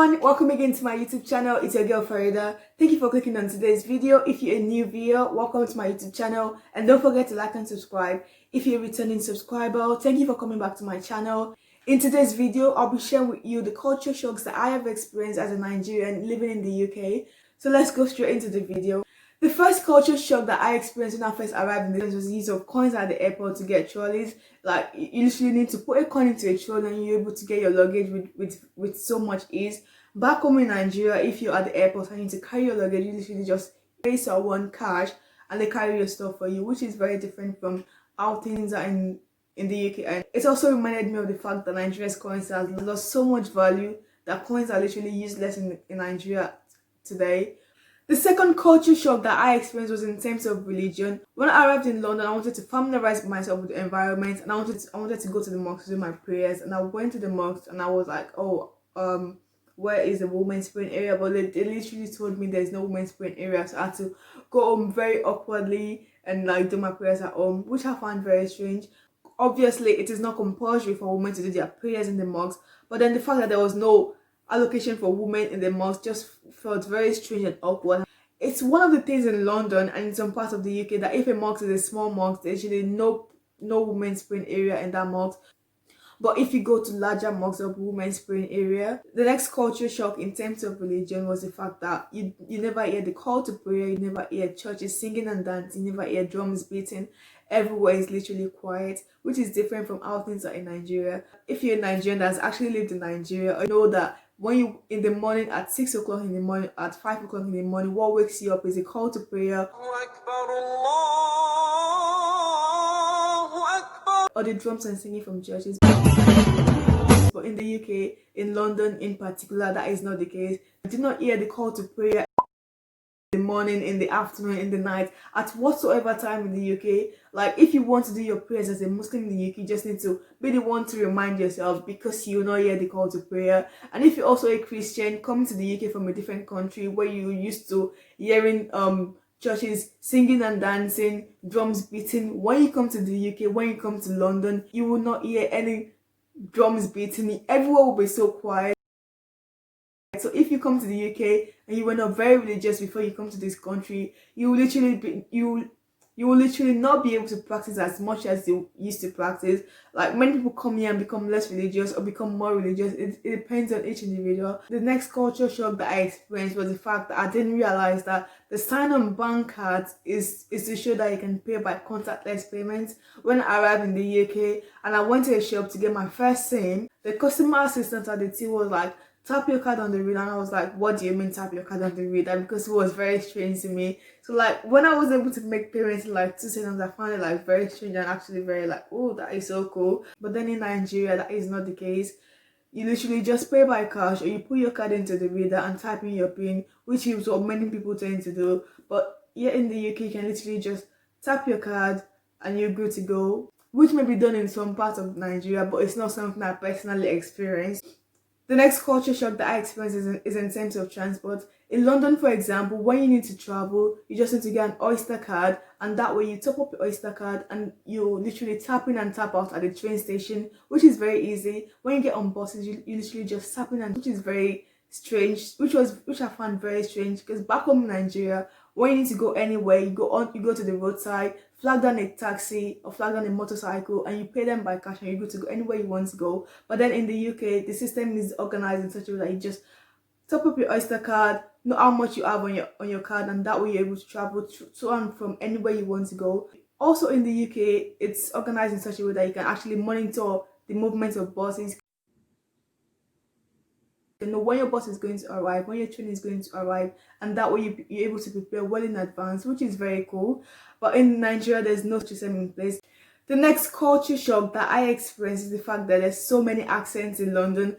everyone, welcome again to my YouTube channel. It's your girl Farida. Thank you for clicking on today's video. If you're a new viewer, welcome to my YouTube channel, and don't forget to like and subscribe. If you're a returning subscriber, thank you for coming back to my channel. In today's video, I'll be sharing with you the culture shocks that I have experienced as a Nigerian living in the UK. So let's go straight into the video. The first culture shock that I experienced when I first arrived in the country was the use of coins at the airport to get trolleys. Like, you literally need to put a coin into a trolley and you're able to get your luggage with so much ease. Back home in Nigeria, if you're at the airport and you need to carry your luggage, you literally just pay someone cash and they carry your stuff for you, which is very different from how things are in the UK. And it also reminded me of the fact that Nigeria's coins have lost so much value that coins are literally useless in Nigeria today. The second culture shock that I experienced was in terms of religion. When I arrived in London, I wanted to familiarize myself with the environment, and I wanted to go to the mosque to do my prayers. And I went to the mosque and I was like, where is the women's praying area? But they literally told me there's no women's praying area, so I had to go home very awkwardly and like do my prayers at home, which I found very strange. Obviously, it is not compulsory for women to do their prayers in the mosque, but then the fact that there was no allocation for women in the mosque just felt very strange and awkward. It's one of the things in London and in some parts of the UK that if a mosque is a small mosque, there's usually no women's praying area in that mosque. But if you go to larger mosques or women's praying area, the next culture shock in terms of religion was the fact that you never hear the call to prayer, you never hear churches singing and dancing, you never hear drums beating. Everywhere is literally quiet, which is different from how things are in Nigeria. If you're a Nigerian that's actually lived in Nigeria, you know that when you in the morning at 6 o'clock in the morning, at 5 o'clock in the morning, what wakes you up is a call to prayer or the drums and singing from churches. But in the UK, in London in particular, that is not the case. I did not hear the call to prayer in the morning, in the afternoon, in the night, at whatsoever time in the UK. Like, if you want to do your prayers as a Muslim in the UK, you just need to be the one to remind yourself, because you will not hear the call to prayer. And if you're also a Christian coming to the UK from a different country where you're used to hearing churches singing and dancing, drums beating, when you come to the UK, when you come to London, you will not hear any drums beating. Everyone will be so quiet. So if you come to the UK and you were not very religious before you come to this country, you will literally not be able to practice as much as you used to practice. Like, many people come here and become less religious or become more religious. It depends on each individual. The next culture shock that I experienced was the fact that I didn't realize that the sign on bank cards is to show that you can pay by contactless payments. When I arrived in the UK and I went to a shop to get my first SIM, the customer assistant at the till was like, tap your card on the reader, and I was like, what do you mean tap your card on the reader? Because it was very strange to me. So like, when I was able to make payments in like 2 seconds, I found it like very strange and actually very like, oh, that is so cool. But then in Nigeria, that is not the case. You literally just pay by cash, or you put your card into the reader and type in your PIN, which is what many people tend to do. But here in the UK, you can literally just tap your card and you're good to go, which may be done in some parts of Nigeria, but it's not something I personally experienced. The next culture shock that I experienced is in terms of transport. In London, for example, when you need to travel, you just need to get an Oyster card, and that way you top up your Oyster card and you literally tap in and tap out at the train station, which is very easy. When you get on buses, you literally just tap in, and which is very strange, which I found very strange, because back home in Nigeria, when you need to go anywhere, you go to the roadside, flag down a taxi or flag down a motorcycle, and you pay them by cash and you're good to go anywhere you want to go. But then in the UK, the system is organized in such a way that you just top up your Oyster card, know how much you have on your card, and that way you're able to travel to and from anywhere you want to go. Also in the UK, it's organized in such a way that you can actually monitor the movement of buses. You know when your bus is going to arrive, when your train is going to arrive, and that way you're able to prepare well in advance, which is very cool. But in Nigeria, there's no system in place. The next culture shock that I experienced is the fact that there's so many accents in London.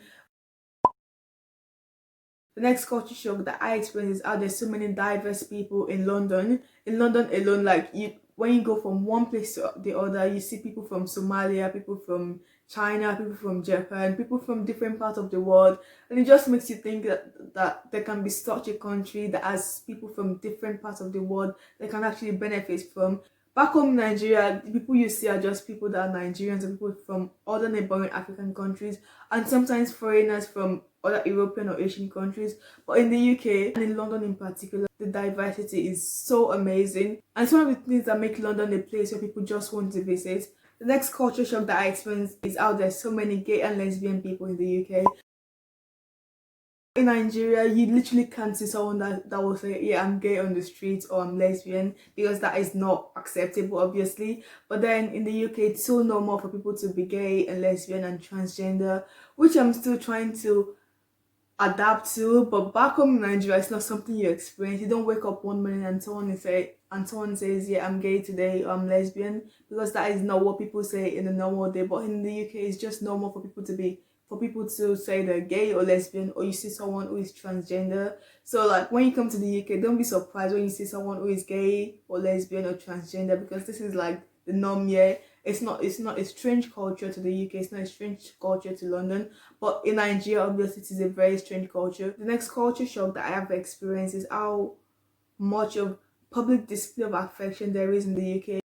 The next culture shock that I experienced is how there's so many diverse people in London. In London alone, like, when you go from one place to the other, you see people from Somalia, people from China, people from Japan, people from different parts of the world, and it just makes you think that there can be such a country that has people from different parts of the world that can actually benefit from. Back home in Nigeria, the people you see are just people that are Nigerians and people from other neighboring African countries, and sometimes foreigners from other European or Asian countries. But in the UK and in London in particular, the diversity is so amazing. And it's one of the things that make London a place where people just want to visit. The next culture shock that I experienced is how there's so many gay and lesbian people in the UK. In Nigeria, you literally can't see someone that will say, yeah, I'm gay on the streets or I'm lesbian, because that is not acceptable, obviously. But then in the UK, it's so normal for people to be gay and lesbian and transgender, which I'm still trying to adapt to. But back home in Nigeria, it's not something you experience. You don't wake up one morning and someone says, yeah, I'm gay today or I'm lesbian, because that is not what people say in a normal day. But in the UK, it's just normal for people to say they're gay or lesbian, or you see someone who is transgender. So like when you come to the UK, don't be surprised when you see someone who is gay or lesbian or transgender, because this is like the norm here. It's not a strange culture to the UK, it's not a strange culture to London, but in Nigeria, obviously it is a very strange culture. The next culture shock that I have experienced is how much of public display of affection there is in the UK.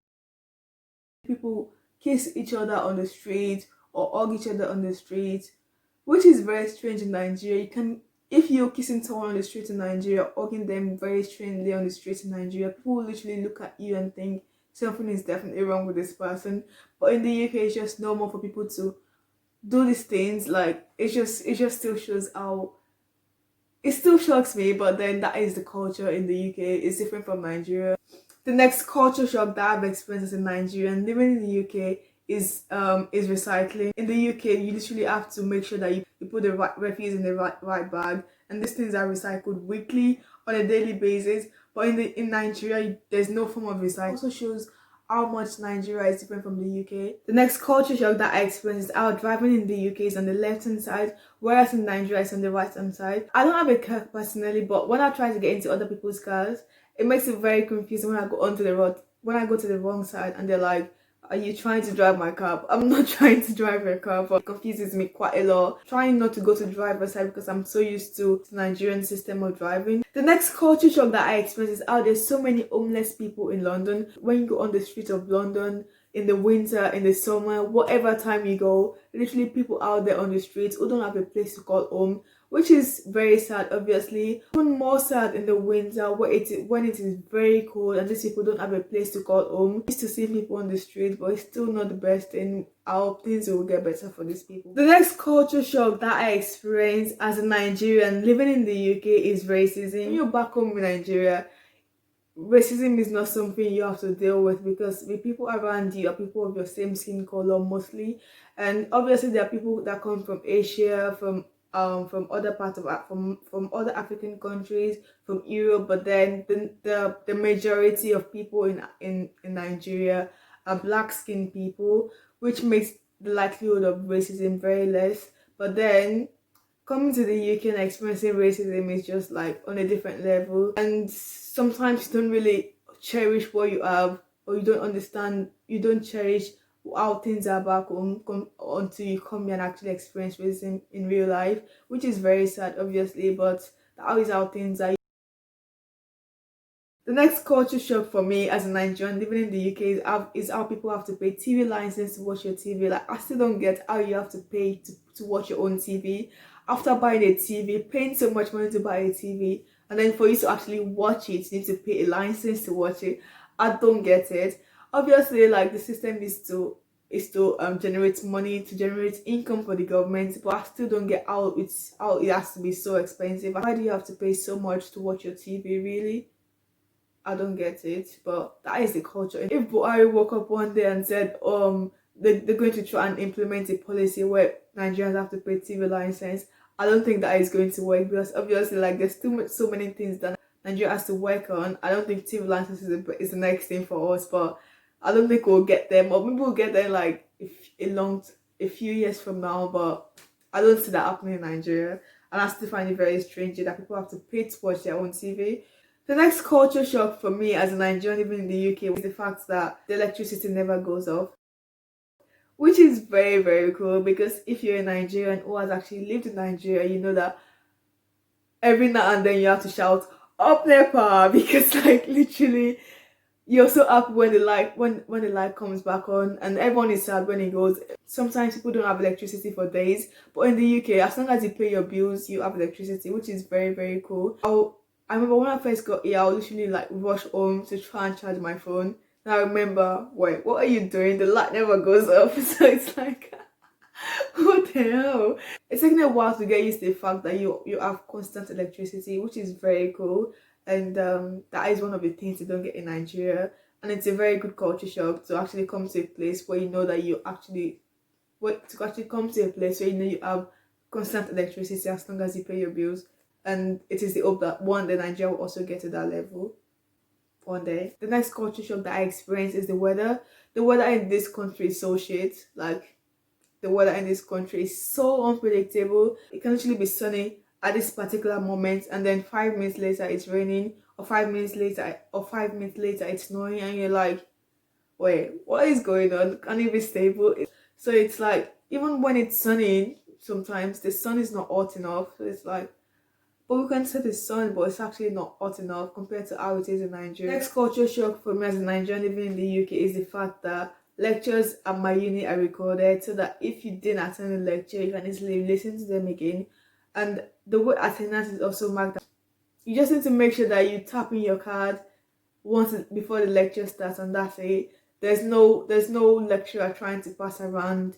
People kiss each other on the street or hug each other on the street, which is very strange in Nigeria. If you're kissing someone on the street in Nigeria, hugging them very strangely on the street in Nigeria, people will literally look at you and think something is definitely wrong with this person. But in the UK, it's just normal for people to do these things. Like it just still shows how, it still shocks me, but then that is the culture in the UK. It's different from Nigeria. The next culture shock that I've experienced as a Nigerian living in the UK is recycling. In the UK, you literally have to make sure that you put the refuse in the right bag, and these things are recycled weekly on a daily basis. But in Nigeria, there's no form of recycling. It also shows how much Nigeria is different from the UK. The next culture shock that I experienced is how driving in the UK is on the left hand side, whereas in Nigeria it's on the right hand side. I don't have a car personally, but when I try to get into other people's cars, it makes it very confusing when I go onto the road, when I go to the wrong side and they're like, are you trying to drive my car? I'm not trying to drive your car, but it confuses me quite a lot. Trying not to go to the driver's side because I'm so used to the Nigerian system of driving. The next culture shock that I experienced is how there's so many homeless people in London. When you go on the streets of London, in the winter, in the summer, whatever time you go, literally people out there on the streets who don't have a place to call home, which is very sad, obviously. Even more sad in the winter when it is very cold and these people don't have a place to call home. I used to see people on the street, but it's still not the best thing. I hope things will get better for these people. The next culture shock that I experienced as a Nigerian living in the UK is racism. When you're back home in Nigeria, racism is not something you have to deal with, because the people around you are people of your same skin color mostly, and obviously there are people that come from Asia, from other parts of from other African countries, from Europe, but then the majority of people in Nigeria are black skinned people, which makes the likelihood of racism very less. But then coming to the UK and experiencing racism is just like on a different level, and sometimes you don't really cherish what you have, or you don't cherish how things are back home until you come here and actually experience racism in real life, which is very sad, obviously, but that is how things are. The next culture shock for me as a Nigerian living in the UK is how people have to pay TV license to watch your TV. Like, I still don't get how you have to pay to watch your own TV. After buying a TV, paying so much money to buy a TV, and then for you to actually watch it, you need to pay a license to watch it. I don't get it. Obviously, like, the system is to generate money, to generate income for the government, but I still don't get how it has to be so expensive. Why do you have to pay so much to watch your TV, really? I don't get it, but that is the culture. If Buhari woke up one day and said, they're going to try and implement a policy where Nigerians have to pay TV license, I don't think that is going to work, because obviously, like, there's so many things that Nigeria has to work on. I don't think TV license is the next thing for us, but I don't think we'll get them, or maybe we'll get them like a few years from now, but I don't see that happening in Nigeria, and I still find it very strange that people have to pay to watch their own TV. The next culture shock for me as a Nigerian living in the UK was the fact that the electricity never goes off, which is very, very cool, because if you're a Nigerian who has actually lived in Nigeria, you know that every now and then you have to shout, up NEPA, because like literally you're so happy when the light comes back on, and everyone is sad when it goes. Sometimes people don't have electricity for days, but in the UK, as long as you pay your bills, you have electricity, which is very, very cool. I remember when I first got here, I would literally like rush home to try and charge my phone. And I remember, wait, what are you doing? The light never goes off. So it's like, what the hell? It's taking a while to get used to the fact that you have constant electricity, which is very cool. And that is one of the things you don't get in Nigeria. And it's a very good culture shock to actually come to a place where you know that you actually to actually come to a place where you know you have constant electricity as long as you pay your bills. And it is the hope that one day Nigeria will also get to that level one day. The next culture shock that I experienced is the weather. The weather in this country is so shit. Like, the weather in this country is so unpredictable. It can literally be sunny at this particular moment, and then 5 minutes later it's raining, or 5 minutes later it's snowing, and you're like, wait, what is going on? Can it be stable? So it's like, even when it's sunny, sometimes the sun is not hot enough. So it's like, but we can see the sun, but it's actually not hot enough compared to how it is in Nigeria. Next culture shock for me as a Nigerian living in the UK is the fact that lectures at my uni are recorded, so that if you didn't attend the lecture, you can easily listen to them again. And the way attendance is also marked. You just need to make sure that you tap in your card before the lecture starts, and that's it. There's no lecturer trying to pass around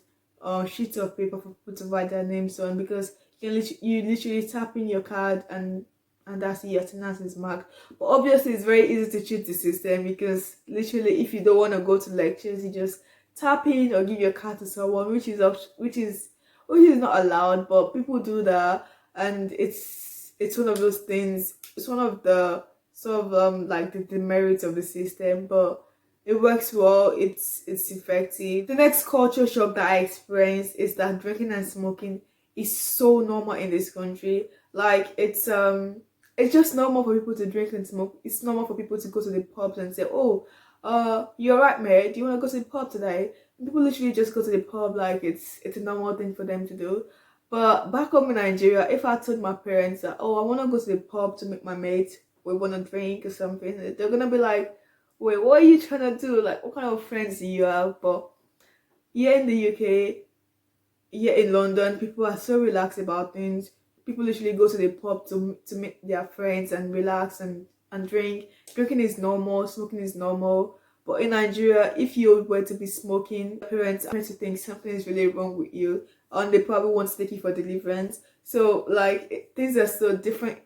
sheets of paper for people to write their names on, because you literally tap in your card, and that's it, your attendance is marked. But obviously it's very easy to cheat the system, because literally if you don't want to go to lectures, you just tap in or give your card to someone, which is not allowed, but people do that. And it's one of those things. It's one of the sort of like the demerits of the system, but it works well. It's effective. The next culture shock that I experienced is that drinking and smoking is so normal in this country. Like, it's just normal for people to drink and smoke. It's normal for people to go to the pubs and say, oh, you're right, mate, do you want to go to the pub today? And people literally just go to the pub like it's a normal thing for them to do. But back home in Nigeria, if I told my parents that, oh, I want to go to the pub to meet my mate, we want to drink or something, they're gonna be like, wait, what are you trying to do? Like, what kind of friends do you have? But here in the UK, here in London, people are so relaxed about things. People literally go to the pub to meet their friends and relax and drink. Drinking is normal, smoking is normal. But in Nigeria, if you were to be smoking, parents are going to think something is really wrong with you, and they probably won't take you for deliverance. So like, things are so different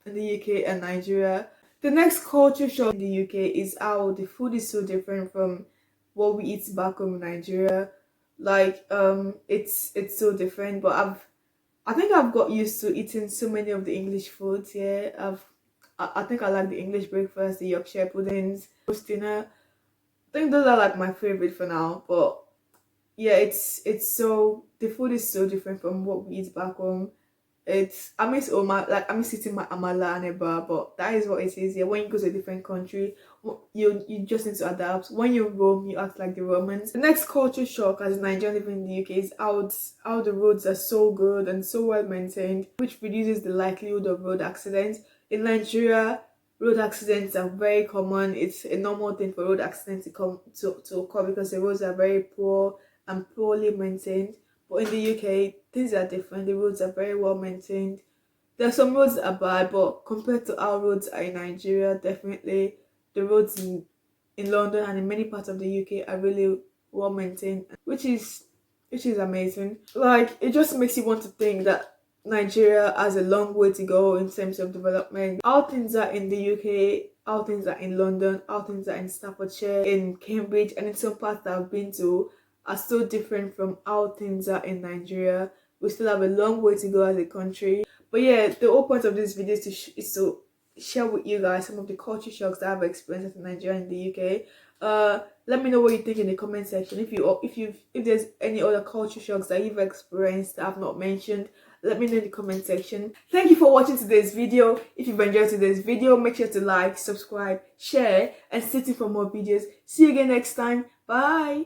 in the UK and Nigeria. The next culture shock in the UK is how the food is so different from what we eat back home in Nigeria. Like, it's so different. But I think I've got used to eating so many of the English foods. Yeah, I think I like the English breakfast, the Yorkshire puddings, roast dinner. I think those are like my favorite for now. But yeah, the food is so different from what we eat back home. I miss eating my amala and eba, but that is what it is. Yeah, when you go to a different country, you just need to adapt. When you roam, you act like the Romans. The next culture shock as a Nigerian living in the UK is how the roads are so good and so well maintained, which reduces the likelihood of road accidents. In Nigeria, road accidents are very common. It's a normal thing for road accidents to occur because the roads are very poor and poorly maintained. But in the UK, things are different. The roads are very well maintained. There are some roads that are bad, but compared to our roads are in Nigeria, definitely the roads in London and in many parts of the UK are really well maintained, which is amazing. Like, it just makes you want to think that Nigeria has a long way to go in terms of development. How things are in the UK, how things are in London, how things are in Staffordshire, in Cambridge, and in some parts that I've been to are so different from how things are in Nigeria. We still have a long way to go as a country. But yeah, the whole point of this video is to share with you guys some of the culture shocks that I've experienced in Nigeria and the UK. Let me know what you think in the comment section. If there's any other culture shocks that you've experienced that I've not mentioned, let me know in the comment section. Thank you for watching today's video. If you've enjoyed today's video, make sure to like, subscribe, share, and stay tuned for more videos. See you again next time. Bye.